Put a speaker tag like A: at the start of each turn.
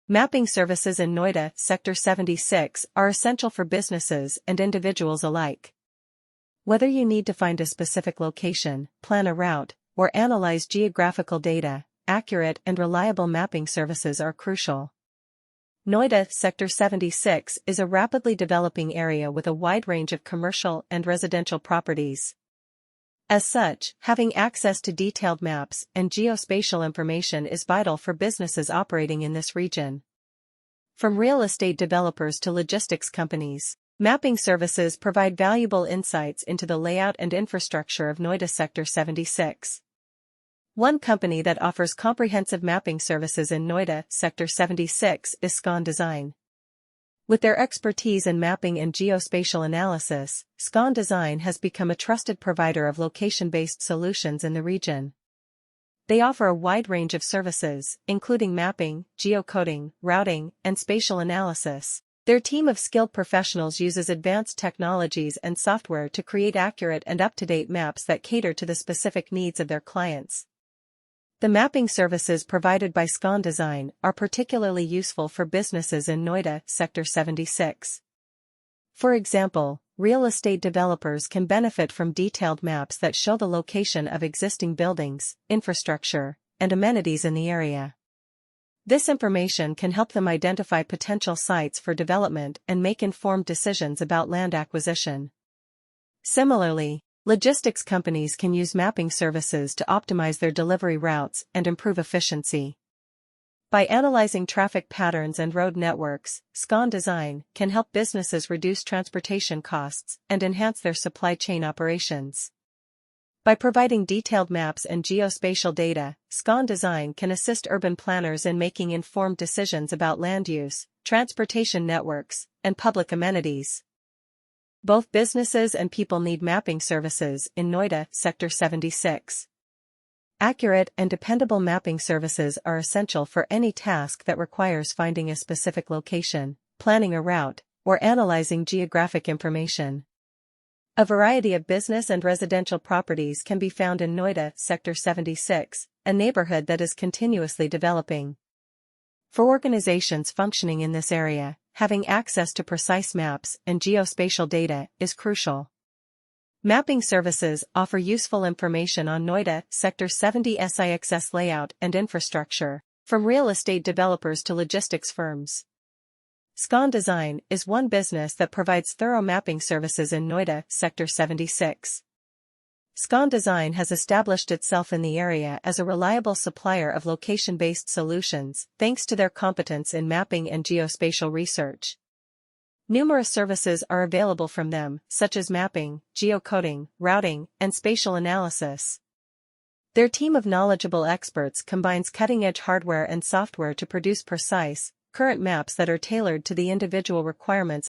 A: Mapping services in Noida Sector 76 are essential for businesses and individuals alike. Whether you need to find a specific location, plan a route, or analyze geographical data, accurate and reliable mapping services are crucial. Noida Sector 76 is a rapidly developing area with a wide range of commercial and residential properties. As such, having access to detailed maps and geospatial information is vital for businesses operating in this region. From real estate developers to logistics companies, mapping services provide valuable insights into the layout and infrastructure of Noida Sector 76. One company that offers comprehensive mapping services in Noida Sector 76 is Scon Design. With their expertise in mapping and geospatial analysis, Scon Design has become a trusted provider of location-based solutions in the region. They offer a wide range of services, including mapping, geocoding, routing, and spatial analysis. Their team of skilled professionals uses advanced technologies and software to create accurate and up-to-date maps that cater to the specific needs of their clients. The mapping services provided by Scon Design are particularly useful for businesses in Noida Sector 76. For example, real estate developers can benefit from detailed maps that show the location of existing buildings, infrastructure, and amenities in the area. This information can help them identify potential sites for development and make informed decisions about land acquisition. Similarly, logistics companies can use mapping services to optimize their delivery routes and improve efficiency. By analyzing traffic patterns and road networks, Scon Design can help businesses reduce transportation costs and enhance their supply chain operations. By providing detailed maps and geospatial data, Scon Design can assist urban planners in making informed decisions about land use, transportation networks, and public amenities. Both businesses and people need mapping services in Noida Sector 76. Accurate and dependable mapping services are essential for any task that requires finding a specific location, planning a route, or analyzing geographic information. A variety of business and residential properties can be found in Noida Sector 76, a neighborhood that is continuously developing. For organizations functioning in this area, having access to precise maps and geospatial data is crucial. Mapping services offer useful information on Noida Sector 76's layout and infrastructure, from real estate developers to logistics firms. Scon Design is one business that provides thorough mapping services in Noida Sector 76. Scon Design has established itself in the area as a reliable supplier of location-based solutions, thanks to their competence in mapping and geospatial research. Numerous services are available from them, such as mapping, geocoding, routing, and spatial analysis. Their team of knowledgeable experts combines cutting-edge hardware and software to produce precise, current maps that are tailored to the individual requirements